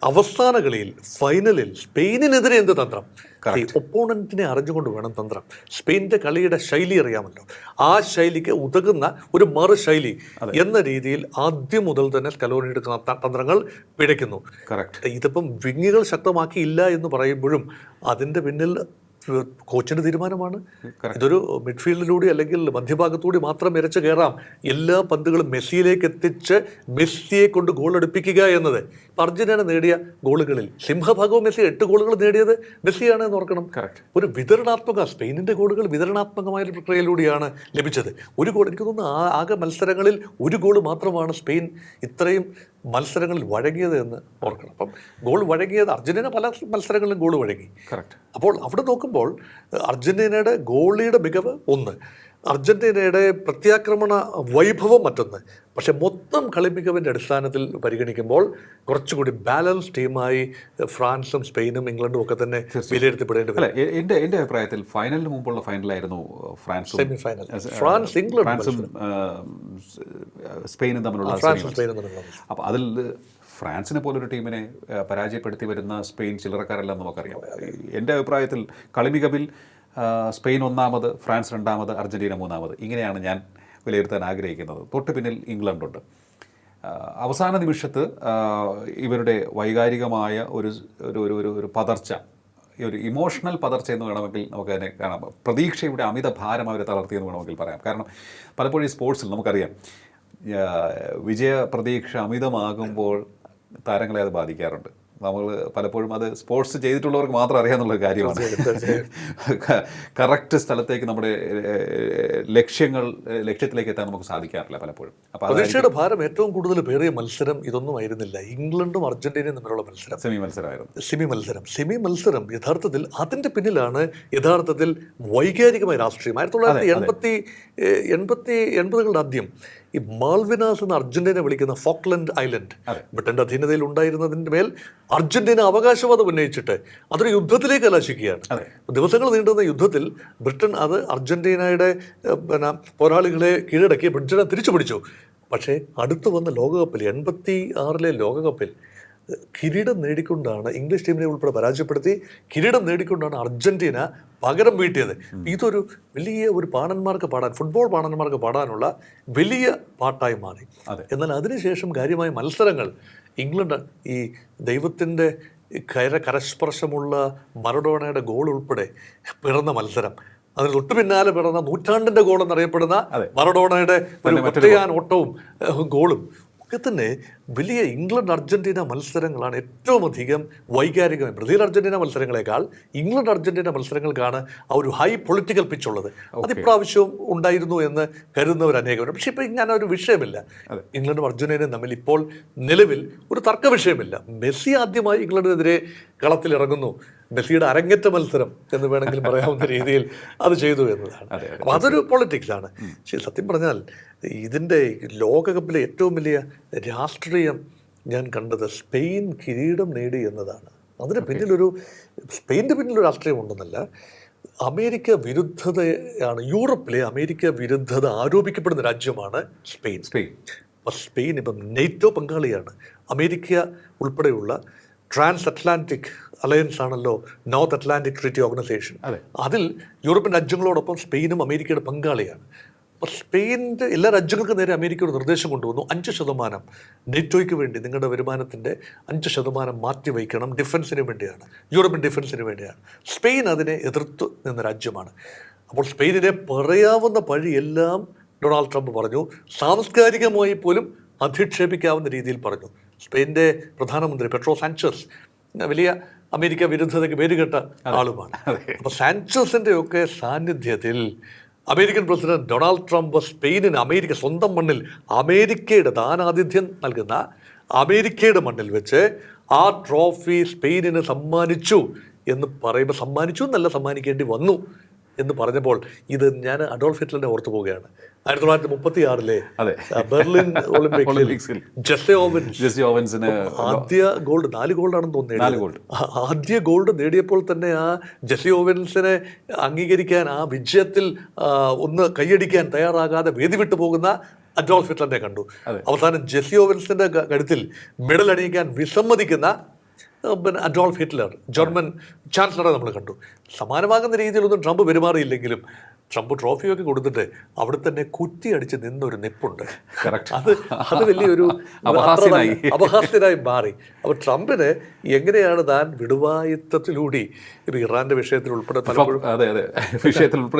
അവസാന കളിയിൽ ഫൈനലിൽ സ്പെയിനിനെതിരെ എന്ത് തന്ത്രം, ഒപ്പോണന്റിനെ അറിഞ്ഞുകൊണ്ട് വേണം തന്ത്രം. സ്പെയിനിന്റെ കളിയുടെ ശൈലി അറിയാമല്ലോ. ആ ശൈലിക്ക് ഉതകുന്ന ഒരു മറു ശൈലി എന്ന രീതിയിൽ ആദ്യം മുതൽ തന്നെ സ്കലോനി എടുക്കുന്ന തന്ത്രങ്ങൾ പിഴയ്ക്കുന്നു. ഇതിപ്പം വിങ്ങുകൾ ശക്തമാക്കിയില്ല എന്ന് പറയുമ്പോഴും അതിന്റെ പിന്നിൽ കോച്ചിന്റെ തീരുമാനമാണ്. ഇതൊരു മിഡ്ഫീൽഡിലൂടെ അല്ലെങ്കിൽ മധ്യഭാഗത്തൂടെ മാത്രം ഇരച്ചു കയറാം. എല്ലാ പന്തുകളും മെസ്സിയിലേക്ക് എത്തിച്ച് മെസ്സിയെ കൊണ്ട് ഗോൾ അടുപ്പിക്കുക എന്നത് അർജന്റീന നേടിയ ഗോളുകളിൽ സിംഹഭാഗവും മെസ്സി 8 ഗോളുകൾ നേടിയത് മെസ്സിയാണ് എന്ന് ഓർക്കണം. ഒരു വിതരണാത്മക സ്പെയിനിന്റെ ഗോളുകൾ വിതരണാത്മകമായ ഒരു പ്രക്രിയയിലൂടെയാണ് ലഭിച്ചത്. ഒരു ഗോൾ, എനിക്ക് തോന്നുന്നു ആകെ മത്സരങ്ങളിൽ ഒരു ഗോൾ മാത്രമാണ് സ്പെയിൻ ഇത്രയും മത്സരങ്ങളിൽ വഴങ്ങിയത് എന്ന് ഓർക്കണം. അപ്പം ഗോൾ വഴങ്ങിയത് അർജന്റീന പല മത്സരങ്ങളിലും ഗോൾ വഴങ്ങി. അപ്പോൾ അവിടെ നോക്കുമ്പോൾ അർജന്റീനയുടെ ഗോളിയുടെ മികവ് ഒന്ന്, അർജന്റീനയുടെ പ്രത്യാക്രമണ വൈഭവം മറ്റൊന്ന്. പക്ഷെ മൊത്തം കളി മികവിൻ്റെ അടിസ്ഥാനത്തിൽ പരിഗണിക്കുമ്പോൾ കുറച്ചുകൂടി ബാലൻസ് ടീമായി ഫ്രാൻസും സ്പെയിനും ഇംഗ്ലണ്ടും ഒക്കെ തന്നെ വിലയിരുത്തപ്പെടേണ്ടി വരും. എൻ്റെ അഭിപ്രായത്തിൽ ഫൈനലിന് മുമ്പുള്ള ഫൈനലായിരുന്നു ഫ്രാൻസും സെമി ഫൈനൽ, ഫ്രാൻസ് ഇംഗ്ലണ്ടും സ്പെയിനും തമ്മിലുള്ള. അപ്പോൾ അതിൽ ഫ്രാൻസിനെ പോലൊരു ടീമിനെ പരാജയപ്പെടുത്തി വരുന്ന സ്പെയിൻ ചില്ലറക്കാരല്ല നമുക്കറിയാം. എൻ്റെ അഭിപ്രായത്തിൽ കളിമികവിൽ സ്പെയിൻ ഒന്നാമത്, ഫ്രാൻസ് രണ്ടാമത്, അർജന്റീന മൂന്നാമത്, ഇങ്ങനെയാണ് ഞാൻ വിലയിരുത്താൻ ആഗ്രഹിക്കുന്നത്. തൊട്ട് പിന്നിൽ ഇംഗ്ലണ്ടുണ്ട്. അവസാന നിമിഷത്ത് ഇവരുടെ വൈകാരികമായ ഒരു പതർച്ച, ഒരു ഇമോഷണൽ പതർച്ച എന്ന് വേണമെങ്കിൽ നമുക്കതിനെ കാണാം. പ്രതീക്ഷയുടെ അമിത ഭാരം അവരെ തളർത്തിയെന്ന് വേണമെങ്കിൽ പറയാം. കാരണം പലപ്പോഴും ഈ സ്പോർട്സിൽ നമുക്കറിയാം, വിജയ പ്രതീക്ഷ അമിതമാകുമ്പോൾ താരങ്ങളെ അത് ബാധിക്കാറുണ്ട്. നമ്മൾ പലപ്പോഴും അത് സ്പോർട്സ് ചെയ്തിട്ടുള്ളവർക്ക് മാത്രം അറിയാമെന്നുള്ളൊരു കാര്യമാണ്. കറക്റ്റ് സ്ഥലത്തേക്ക് നമ്മുടെ ലക്ഷ്യത്തിലേക്ക് എത്താൻ നമുക്ക് സാധിക്കാറില്ല പലപ്പോഴും. അപ്പോൾ പ്രതീക്ഷയുടെ ഭാരം ഏറ്റവും കൂടുതൽ പേറിയ മത്സരം ഇതൊന്നും ആയിരുന്നില്ല. ഇംഗ്ലണ്ടും അർജന്റീനയും തമ്മിലുള്ള മത്സരം സെമി മത്സരം യഥാർത്ഥത്തിൽ അതിൻ്റെ പിന്നിലാണ് യഥാർത്ഥത്തിൽ വൈകാരികമായ രാഷ്ട്രീയം. 1980കളുടെ ആദ്യം ഈ മാൽവിനാസ് എന്ന അർജന്റീന വിളിക്കുന്ന ഫോക്ലൻഡ് ഐലൻഡ് ബ്രിട്ടന്റെ അധീനതയിൽ ഉണ്ടായിരുന്നതിൻ്റെ മേൽ അർജന്റീന അവകാശവാദം ഉന്നയിച്ചിട്ട് അതൊരു യുദ്ധത്തിലേക്ക് കലാശിക്കുകയാണ്. ദിവസങ്ങൾ നീണ്ടുന്ന യുദ്ധത്തിൽ ബ്രിട്ടൻ അത് അർജന്റീനയുടെ പോരാളികളെ കീഴടക്കി ബ്രിട്ടനെ തിരിച്ചു പിടിച്ചു. പക്ഷേ അടുത്ത് വന്ന ലോകകപ്പിൽ 86 ലോകകപ്പിൽ കിരീടം നേടിക്കൊണ്ടാണ്, ഇംഗ്ലീഷ് ടീമിനെ ഉൾപ്പെടെ പരാജയപ്പെടുത്തി കിരീടം നേടിക്കൊണ്ടാണ് അർജന്റീന പകരം വീട്ടിയത്. ഇതൊരു വലിയ ഒരു ഫുട്ബോൾ പാണന്മാർക്ക് പാടാനുള്ള വലിയ പാട്ടായി മാറി. എന്നാൽ അതിനുശേഷം കാര്യമായ മത്സരങ്ങൾ ഇംഗ്ലണ്ട് ഈ ദൈവത്തിൻ്റെ കരസ്പർശമുള്ള മറഡോണയുടെ ഗോൾ ഉൾപ്പെടെ പിറന്ന മത്സരം, അതിന് തൊട്ടു പിന്നാലെ പിറന്ന നൂറ്റാണ്ടിൻ്റെ ഗോൾ എന്നറിയപ്പെടുന്ന മറഡോണയുടെ ഒരു ഒറ്റയാൻ ഓട്ടവും ഗോളും ഒക്കെ തന്നെ വലിയ ഇംഗ്ലണ്ട് അർജന്റീന മത്സരങ്ങളാണ് ഏറ്റവും അധികം വൈകാരികമായി. ബ്രസീൽ അർജന്റീന മത്സരങ്ങളെക്കാൾ ഇംഗ്ലണ്ട് അർജന്റീന മത്സരങ്ങൾക്കാണ് ആ ഒരു ഹൈ പൊളിറ്റിക്കൽ പിച്ച് ഉള്ളത്. അത് ഇപ്രാവശ്യവും ഉണ്ടായിരുന്നു എന്ന് കരുതുന്നവർ അനേകമാണ്. പക്ഷേ ഇപ്പോൾ ഇങ്ങനെ ഒരു വിഷയമില്ല. ഇംഗ്ലണ്ടും അർജന്റീനയും തമ്മിൽ ഇപ്പോൾ നിലവിൽ ഒരു തർക്ക വിഷയമില്ല. മെസ്സി ആദ്യമായി ഇംഗ്ലണ്ടിനെതിരെ കളത്തിലിറങ്ങുന്നു. മെസ്സിയുടെ അരങ്ങേറ്റ മത്സരം എന്ന് വേണമെങ്കിൽ പറയാവുന്ന രീതിയിൽ അത് ചെയ്തു എന്നതാണ്. അപ്പോൾ അതൊരു പൊളിറ്റിക്സാണ്. പക്ഷേ സത്യം പറഞ്ഞാൽ ഇതിൻ്റെ ലോകകപ്പിലെ ഏറ്റവും വലിയ രാഷ്ട്രീയം ഞാൻ കണ്ടത് സ്പെയിൻ കിരീടം നേടി എന്നതാണ്. അതിന് പിന്നിലൊരു സ്പെയിൻ്റെ പിന്നിലൊരു രാഷ്ട്രീയം ഉണ്ടെന്നല്ല, അമേരിക്ക വിരുദ്ധതയാണ്. യൂറോപ്പിലെ അമേരിക്ക വിരുദ്ധത ആരോപിക്കപ്പെടുന്ന രാജ്യമാണ് സ്പെയിൻ. അപ്പോൾ സ്പെയിൻ ഇപ്പം നെയ്റ്റോ പങ്കാളിയാണ്. അമേരിക്ക ഉൾപ്പെടെയുള്ള ട്രാൻസ് അറ്റ്ലാന്റിക് അലയൻസ് ആണല്ലോ നോർത്ത് അറ്റ്ലാന്റിക് ട്രീറ്റി ഓർഗനൈസേഷൻ. അതിൽ യൂറോപ്യൻ രാജ്യങ്ങളോടൊപ്പം സ്പെയിനും അമേരിക്കയുടെ പങ്കാളിയാണ്. അപ്പോൾ സ്പെയിനിൻ്റെ എല്ലാ രാജ്യങ്ങൾക്കും നേരെ അമേരിക്ക ഒരു നിർദ്ദേശം കൊണ്ടുവന്നു. 5% നെറ്റോയ്ക്ക് വേണ്ടി നിങ്ങളുടെ വരുമാനത്തിൻ്റെ 5% മാറ്റി വയ്ക്കണം, ഡിഫൻസിന് വേണ്ടിയാണ്, യൂറോപ്യൻ ഡിഫൻസിന് വേണ്ടിയാണ്. സ്പെയിൻ അതിനെ എതിർത്തു നിന്ന രാജ്യമാണ്. അപ്പോൾ സ്പെയിനിനെ പറയാവുന്ന പഴിയെല്ലാം ഡൊണാൾഡ് ട്രംപ് പറഞ്ഞു. സാംസ്കാരികമായി പോലും അധിക്ഷേപിക്കാവുന്ന രീതിയിൽ പറഞ്ഞു. സ്പെയിൻ്റെ പ്രധാനമന്ത്രി പെട്രോ സാൻച്ചസ് വലിയ അമേരിക്ക വിരുദ്ധതയ്ക്ക് പേരുകെട്ട ആളുമാണ്. അപ്പോൾ സാൻച്ചസിൻ്റെ ഒക്കെ സാന്നിധ്യത്തിൽ അമേരിക്കൻ പ്രസിഡന്റ് ഡൊണാൾഡ് ട്രംപ് സ്പെയിനിന് അമേരിക്ക സ്വന്തം മണ്ണിൽ അമേരിക്കയുടെ ദാനാതിഥ്യം നൽകുന്ന അമേരിക്കയുടെ മണ്ണിൽ വെച്ച് ആ ട്രോഫി സ്പെയിനിന് സമ്മാനിച്ചു എന്ന് പറയുമ്പോൾ, സമ്മാനിച്ചു എന്നല്ല, സമ്മാനിക്കേണ്ടി വന്നു എന്ന് പറഞ്ഞപ്പോൾ ഇത് ഞാൻ അഡോൾഫ് ഹിറ്റ്ലറിനെ ഓർത്തു പോവുകയാണ്. 1936 ബെർലിൻ ഒളിമ്പിക്സിൽ ജെസ്സെ ഓവൻസിന് ആദ്യ ഗോൾഡ്, 4 ഗോൾഡാണെന്ന് തോന്നുന്നത്. ആദ്യ ഗോൾഡ് നേടിയപ്പോൾ തന്നെ ആ ജെസ്സെ ഓവൻസിനെ അംഗീകരിക്കാൻ, ആ വിജയത്തിൽ ഒന്ന് കൈയടിക്കാൻ തയ്യാറാകാതെ വേദി വിട്ടു പോകുന്ന അഡോൾഫ് ഹിറ്റ്ലറിനെ കണ്ടു. അവസാനം ജെസ്സെ ഓവൻസിന്റെ കഴുത്തിൽ മെഡൽ അണിയിക്കാൻ വിസമ്മതിക്കുന്ന അഡോൾഫ് ഹിറ്റ്ലർ, ജർമ്മൻ ചാൻസലറെ നമ്മൾ കണ്ടു. സമാനമാകുന്ന രീതിയിലൊന്നും ട്രംപ് പെരുമാറിയില്ലെങ്കിലും ട്രംപ് ട്രോഫിയൊക്കെ കൊടുത്തിട്ട് അവിടെ തന്നെ കുറ്റിയടിച്ച് നിന്നൊരു നിപ്പുണ്ട്. അത് വലിയൊരു അപഹാസ്യനായി മാറി. അപ്പോൾ ട്രംപിന് എങ്ങനെയാണ് താൻ വിടുവായുത്തത്തിലൂടെ ഇപ്പോൾ ഇറാന്റെ വിഷയത്തിൽ ഉൾപ്പെടെ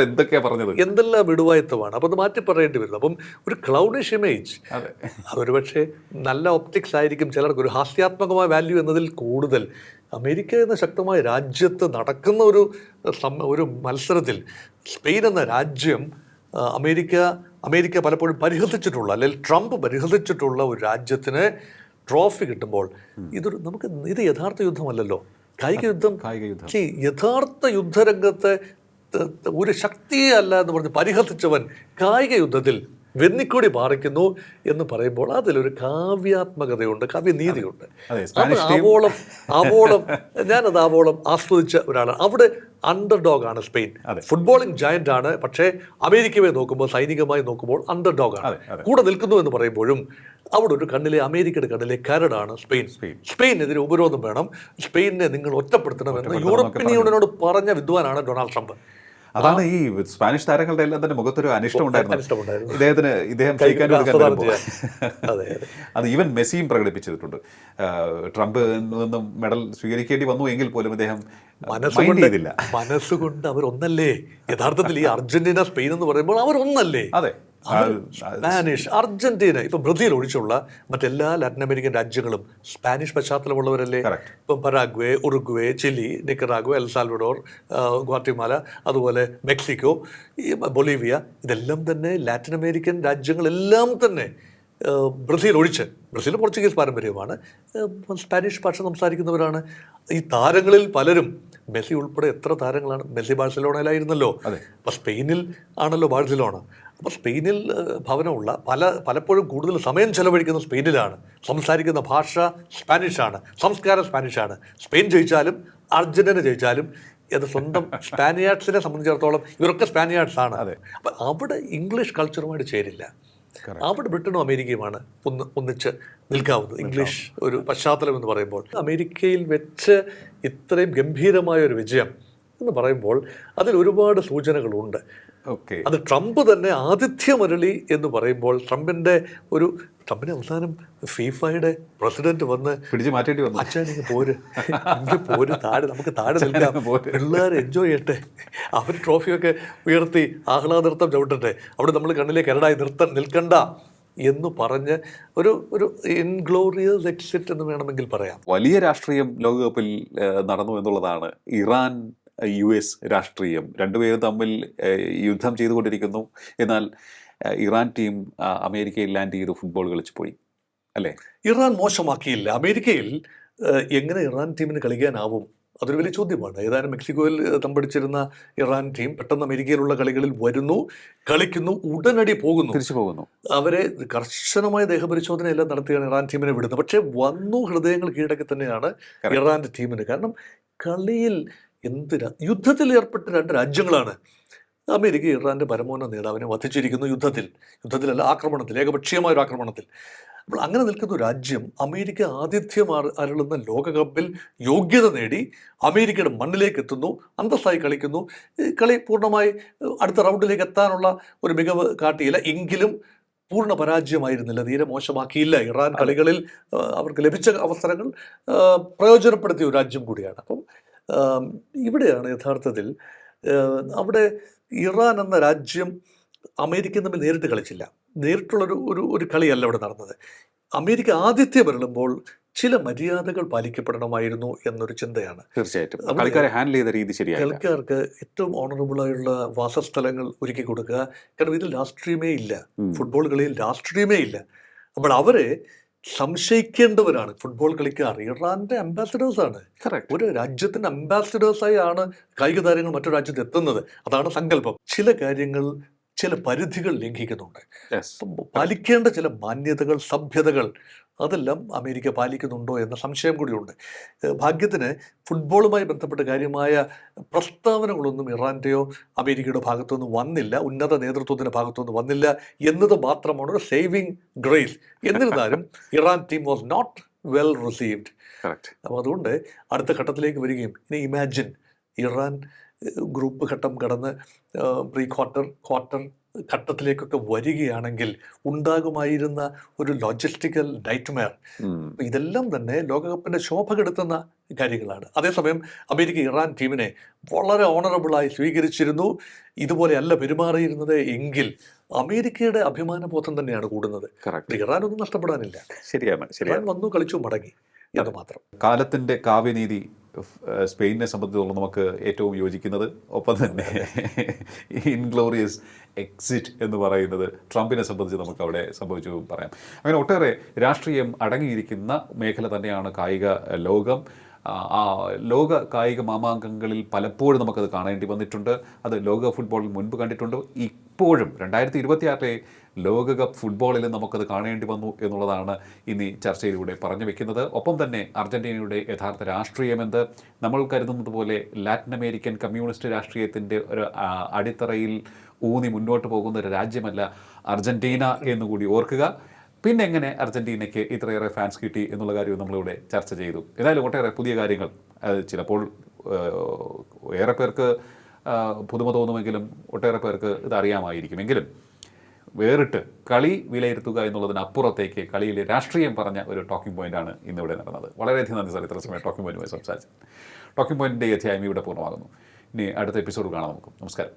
എന്തൊക്കെയാ പറഞ്ഞത്, എന്തെല്ലാം വിടുവായുത്തമാണ്. അപ്പോൾ അത് മാറ്റി പറയേണ്ടി വരുന്നു. അപ്പം ഒരു ക്ലൗഡിഷ് ഇമേജ്, അതൊരു പക്ഷേ നല്ല ഒപ്റ്റിക്സ് ആയിരിക്കും ചിലർക്ക്. ഒരു ഹാസ്യാത്മകമായ വാല്യൂ എന്നതിൽ കൂടുതൽ അമേരിക്ക എന്ന ശക്തമായ രാജ്യത്ത് നടക്കുന്ന ഒരു മത്സരത്തിൽ സ്പെയിൻ എന്ന രാജ്യം അമേരിക്ക പലപ്പോഴും പരിഹസിച്ചിട്ടുള്ള, അല്ലെങ്കിൽ ട്രംപ് പരിഹസിച്ചിട്ടുള്ള ഒരു രാജ്യത്തിന് ട്രോഫി കിട്ടുമ്പോൾ ഇത് യഥാർത്ഥ യുദ്ധമല്ലല്ലോ, കായിക യുദ്ധം. യഥാർത്ഥ യുദ്ധരംഗത്ത് ഒരു ശക്തിയെ അല്ല എന്ന് പറഞ്ഞ് പരിഹസിച്ചവൻ കായിക യുദ്ധത്തിൽ വെന്നിക്കൊടി പാറിക്കുന്നു എന്ന് പറയുമ്പോൾ അതിലൊരു കാവ്യാത്മകതയുണ്ട്, കാവ്യനീതിയുണ്ട്. ഞാനത് ആവോളം ആസ്വദിച്ച ഒരാളാണ്. അവിടെ അണ്ടർ ഡോഗാണ് സ്പെയിൻ. ഫുട്ബോളിംഗ് ജയന്റ് ആണ്, പക്ഷേ അമേരിക്കയെ നോക്കുമ്പോൾ, സൈനികമായി നോക്കുമ്പോൾ അണ്ടർ ഡോഗാണ്. കൂടെ നിൽക്കുന്നു എന്ന് പറയുമ്പോഴും അവിടെ ഒരു അമേരിക്കയുടെ കണ്ണിലെ കരടാണ് സ്പെയിൻ. സ്പെയിനെതിരെ ഉപരോധം വേണം, സ്പെയിനെ നിങ്ങൾ ഒറ്റപ്പെടുത്തണമെന്ന് യൂറോപ്യൻ യൂണിയനോട് പറഞ്ഞ വിദ്വാനാണ് ഡൊണാൾഡ് ട്രംപ്. അതാണ് ഈ സ്പാനിഷ് താരങ്ങളുടെ എല്ലാം തന്നെ മുഖത്തൊരു അനിഷ്ടം ഉണ്ടായിരുന്നു. ഇദ്ദേഹം അത് ഈവൻ മെസ്സിയും പ്രകടിപ്പിച്ചിട്ടുണ്ട്. ട്രംപ് നിന്നും മെഡൽ സ്വീകരിക്കേണ്ടി വന്നു എങ്കിൽ പോലും ഇദ്ദേഹം മനസ്സുകൊണ്ട് അവരൊന്നല്ലേ. യഥാർത്ഥത്തിൽ ഈ അർജന്റീന സ്പെയിൻ എന്ന് പറയുമ്പോൾ അവരൊന്നല്ലേ. സ്പാനിഷ്, അർജന്റീന, ഇപ്പം ബ്രസീൽ ഒഴിച്ചുള്ള മറ്റെല്ലാ ലാറ്റിൻ അമേരിക്കൻ രാജ്യങ്ങളും സ്പാനിഷ് പശ്ചാത്തലമുള്ളവരല്ലേ. ഇപ്പം Paraguay, Uruguay, Chile, Nicaragua, El Salvador, Guatemala, അതുപോലെ മെക്സിക്കോ, ബൊളീവിയ, ഇതെല്ലാം തന്നെ ലാറ്റിൻ അമേരിക്കൻ രാജ്യങ്ങളെല്ലാം തന്നെ ബ്രസീൽ ഒഴിച്ച്, ബ്രസീൽ പോർച്ചുഗീസ് പാരമ്പര്യമാണ്, സ്പാനിഷ് ഭാഷ സംസാരിക്കുന്നവരാണ്. ഈ താരങ്ങളിൽ പലരും, മെസ്സി ഉൾപ്പെടെ എത്ര താരങ്ങളാണ്, മെസ്സി ബാഴ്സലോണയിലായിരുന്നല്ലോ, അപ്പോൾ സ്പെയിനിൽ ആണല്ലോ ബാഴ്സലോണ. അപ്പോൾ സ്പെയിനിൽ ഭവനമുള്ള പലപ്പോഴും കൂടുതൽ സമയം ചെലവഴിക്കുന്ന സ്പെയിനിലാണ്. സംസാരിക്കുന്ന ഭാഷ സ്പാനിഷാണ്, സംസ്കാരം സ്പാനിഷാണ്. സ്പെയിൻ ജയിച്ചാലും അർജന്റീന ജയിച്ചാലും അത് സ്വന്തം സ്പാനിയാർഡ്സിനെ സംബന്ധിച്ചിടത്തോളം ഇവരൊക്കെ സ്പാനിയാർഡ്സ് ആണ്. അപ്പം അവിടെ ഇംഗ്ലീഷ് കൾച്ചറുമായിട്ട് ചേരില്ല. അവിടെ ബ്രിട്ടനും അമേരിക്കയുമാണ് ഒന്നിച്ച് നിൽക്കാവുന്നത്. ഇംഗ്ലീഷ് ഒരു പശ്ചാത്തലം എന്ന് പറയുമ്പോൾ അമേരിക്കയിൽ വെച്ച് ഇത്രയും ഗംഭീരമായ ഒരു വിജയം എന്ന് പറയുമ്പോൾ അതിൽ ഒരുപാട് സൂചനകളുണ്ട്. അത് ട്രംപ് തന്നെ ആതിഥ്യമരളി എന്ന് പറയുമ്പോൾ ട്രംപിനെ അവസാനം ഫീഫയുടെ പ്രസിഡന്റ് വന്ന് പിടിച്ചു മാറ്റേണ്ടി വന്നു. അച്ഛനെങ്കിൽ പോര് താഴെ, നമുക്ക് താഴെ നിൽക്കാം, പിള്ളേർ എൻജോയ് ചെയ്യട്ടെ, അവർ ട്രോഫിയൊക്കെ ഉയർത്തി ആഹ്ലാദ നൃത്തം ചവിട്ടട്ടെ, അവിടെ നമ്മൾ കണ്ണിലെ കരടായി നിൽക്കണ്ട എന്ന് പറഞ്ഞ് ഒരു ഇൻഗ്ലോറിയസ് എക്സിറ്റ് എന്ന് വേണമെങ്കിൽ പറയാം. വലിയ രാഷ്ട്രീയം ലോകകപ്പിൽ നടന്നു എന്നുള്ളതാണ്. ഇറാൻ US രാഷ്ട്രീയം, രണ്ടുപേരും തമ്മിൽ യുദ്ധം ചെയ്തുകൊണ്ടിരിക്കുന്നു. എന്നാൽ ഇറാൻ ടീം അമേരിക്കയിൽ ലാൻഡ് ചെയ്ത് ഫുട്ബോൾ കളിച്ചു പോയി അല്ലേ? ഇറാൻ മോശമാക്കിയില്ല. അമേരിക്കയിൽ എങ്ങനെ ഇറാൻ ടീമിന് കളിക്കാനാവും? അതൊരു വലിയ ചോദ്യമാണ്. ഏതായാലും മെക്സിക്കോയിൽ തമ്പടിച്ചിരുന്ന ഇറാൻ ടീം പെട്ടെന്ന് അമേരിക്കയിലുള്ള കളികളിൽ വരുന്നു, കളിക്കുന്നു, ഉടനടി പോകുന്നു, തിരിച്ചു പോകുന്നു. അവരെ കർശനമായ ദേഹപരിശോധനയെല്ലാം നടത്തിയാണ് ഇറാൻ ടീമിനെ വിടുന്നത്. പക്ഷേ വന്നു ഹൃദയങ്ങൾ കീഴടക്കി തന്നെയാണ് ഇറാന്റെ ടീമിന്. കാരണം കളിയിൽ യുദ്ധത്തിൽ ഏർപ്പെട്ട രണ്ട് രാജ്യങ്ങളാണ്. അമേരിക്ക ഇറാന്റെ പരമോന്നത നേതാവിനെ വധിച്ചിരിക്കുന്നു യുദ്ധത്തിലല്ല, ആക്രമണത്തിൽ, ഏകപക്ഷീയമായ ഒരു ആക്രമണത്തിൽ. അപ്പോൾ അങ്ങനെ നിൽക്കുന്ന ഒരു രാജ്യം അമേരിക്ക ആതിഥ്യം അരുളുന്ന ലോകകപ്പിൽ യോഗ്യത നേടി അമേരിക്കയുടെ മണ്ണിലേക്ക് എത്തുന്നു, അന്തസ്സായി കളിക്കുന്നു. കളി പൂർണ്ണമായി അടുത്ത റൗണ്ടിലേക്ക് എത്താനുള്ള ഒരു മികവ് കാട്ടിയില്ല, എങ്കിലും പൂർണ്ണ പരാജയമായിരുന്നില്ല, തീരെ മോശമാക്കിയില്ല. ഇറാൻ കളികളിൽ അവർക്ക് ലഭിച്ച അവസരങ്ങൾ പ്രയോജനപ്പെടുത്തിയ ഒരു രാജ്യം കൂടിയാണ്. അപ്പം ഇവിടെയാണ് യഥാർത്ഥത്തിൽ അവിടെ ഇറാൻ എന്ന രാജ്യം അമേരിക്ക തമ്മിൽ നേരിട്ട് കളിച്ചില്ല. നേരിട്ടുള്ളൊരു കളിയല്ല ഇവിടെ നടന്നത്. അമേരിക്ക ആതിഥ്യം അരുളുമ്പോൾ ചില മര്യാദകൾ പാലിക്കപ്പെടണമായിരുന്നു എന്നൊരു ചിന്തയാണ്. തീർച്ചയായിട്ടും കളിക്കാരെ ഹാൻഡിൽ ചെയ്ത രീതി ശരിയാണ്. കളിക്കാർക്ക് ഏറ്റവും ഓണറബിളായുള്ള വാസസ്ഥലങ്ങൾ ഒരുക്കി കൊടുക്കുക. കാരണം ഇതിൽ രാഷ്ട്രീയമേ ഇല്ല, ഫുട്ബോൾ കളിയിൽ രാഷ്ട്രീയമേ ഇല്ല. അപ്പോൾ അവരെ സംശയിക്കേണ്ടവരാണ് ഫുട്ബോൾ കളിക്കാർ. ഇറാന്റെ അംബാസിഡേഴ്സാണ്. ഒരു രാജ്യത്തിന്റെ അംബാസിഡേഴ്സായി ആണ് കായിക താരങ്ങൾ മറ്റൊരു രാജ്യത്ത് എത്തുന്നത്. അതാണ് സങ്കല്പം. ചില കാര്യങ്ങൾ, ചില പരിധികൾ ലംഘിക്കുന്നുണ്ട്. പാലിക്കേണ്ട ചില മാന്യതകൾ, സഭ്യതകൾ, അതെല്ലാം അമേരിക്ക പാലിക്കുന്നുണ്ടോ എന്ന സംശയം കൂടിയുണ്ട്. ഭാഗ്യത്തിന് ഫുട്ബോളുമായി ബന്ധപ്പെട്ട കാര്യമായ പ്രസ്താവനകളൊന്നും ഇറാൻ്റെയോ അമേരിക്കയുടെ ഭാഗത്തുനിന്ന് വന്നില്ല, ഉന്നത നേതൃത്വത്തിൻ്റെ ഭാഗത്തുനിന്ന് വന്നില്ല എന്നത് മാത്രമാണ് ഒരു സേവിങ് ഗ്രേസ്. എന്നിരുന്നാലും Iran team was not well received. അപ്പോൾ അതുകൊണ്ട് അടുത്ത ഘട്ടത്തിലേക്ക് വരികയും, ഇനി ഇമാജിൻ ഇറാൻ ഗ്രൂപ്പ് ഘട്ടം കടന്ന് പ്രീ ക്വാർട്ടർ ഘട്ടത്തിലേക്കൊക്കെ വരികയാണെങ്കിൽ ഉണ്ടാകുമായിരുന്ന ഒരു ലോജിസ്റ്റിക്കൽ നൈറ്റ്മെയർ. ഇതെല്ലാം തന്നെ ലോകകപ്പിന്റെ ശോഭ കെടുത്തുന്ന കാര്യങ്ങളാണ്. അതേസമയം അമേരിക്ക ഇറാൻ ടീമിനെ വളരെ ഓണറബിളായി സ്വീകരിച്ചിരുന്നു. ഇതുപോലെയല്ല പെരുമാറിയിരുന്നത് എങ്കിൽ അമേരിക്കയുടെ അഭിമാനബോധം തന്നെയാണ് കൂടുന്നത്. ഇറാൻ ഒന്നും നഷ്ടപ്പെടാനില്ല. ശരിയാണ്, വന്നു കളിച്ചു മടങ്ങി എന്ന് മാത്രം. കാലത്തിന്റെ കാവ്യനീതി സ്പെയിനിനെ സംബന്ധിച്ചിടത്തോളം നമുക്ക് ഏറ്റവും യോജിക്കുന്നത്, ഒപ്പം തന്നെ ഇൻഗ്ലോറിയസ് എക്സിറ്റ് എന്ന് പറയുന്നത് ട്രംപിനെ സംബന്ധിച്ച് നമുക്ക് അവിടെ സംഭവിച്ചു പറയാം. അങ്ങനെ ഒട്ടേറെ രാഷ്ട്രീയം അടങ്ങിയിരിക്കുന്ന മേഖല തന്നെയാണ് കായിക ലോകം. ആ ലോക കായിക മാമാങ്കങ്ങളിൽ പലപ്പോഴും നമുക്കത് കാണേണ്ടി വന്നിട്ടുണ്ട്. അത് ലോക ഫുട്ബോളിൽ മുൻപ് കണ്ടിട്ടുണ്ട്. ഇപ്പോഴും 2026 ലോകകപ്പ് ഫുട്ബോളിൽ നമുക്കത് കാണേണ്ടി വന്നു എന്നുള്ളതാണ് ഇന്ന് ഈ ചർച്ചയിലൂടെ പറഞ്ഞു വെക്കുന്നത്. ഒപ്പം തന്നെ അർജൻറ്റീനയുടെ യഥാർത്ഥ രാഷ്ട്രീയമെന്ത്, നമ്മൾ കരുതുന്നത് പോലെ ലാറ്റിൻ അമേരിക്കൻ കമ്മ്യൂണിസ്റ്റ് രാഷ്ട്രീയത്തിൻ്റെ ഒരു അടിത്തറയിൽ ഊന്നി മുന്നോട്ട് പോകുന്ന ഒരു രാജ്യമല്ല അർജൻറ്റീന എന്നുകൂടി ഓർക്കുക. പിന്നെ എങ്ങനെ അർജൻറ്റീനയ്ക്ക് ഇത്രയേറെ ഫാൻസ് കിട്ടി എന്നുള്ള കാര്യവും നമ്മളിവിടെ ചർച്ച ചെയ്തു. ഏതായാലും ഒട്ടേറെ പുതിയ കാര്യങ്ങൾ, ചിലപ്പോൾ ഏറെ പേർക്ക് പുതുമ തോന്നുമെങ്കിലും ഒട്ടേറെ പേർക്ക് ഇത് അറിയാമായിരിക്കുമെങ്കിലും വേറിട്ട് കളി വിലയിരുത്തുക എന്നുള്ളതിനപ്പുറത്തേക്ക് കളിയിലെ രാഷ്ട്രീയം പറഞ്ഞ ഒരു ടോക്കിംഗ് പോയിൻ്റാണ് ഇന്നിവിടെ നടന്നത്. വളരെയധികം നന്ദി സാർ ഇത്ര സമയം ടോക്കിംഗ് പോയിന്റുമായി സംസാരിച്ചു. ടോക്കിംഗ് പോയിന്റിൻ്റെ അധ്യായം ഇവിടെ പൂർണ്ണമാകുന്നു. ഇനി അടുത്ത എപ്പിസോഡ് കാണാം നമുക്ക്. നമസ്കാരം.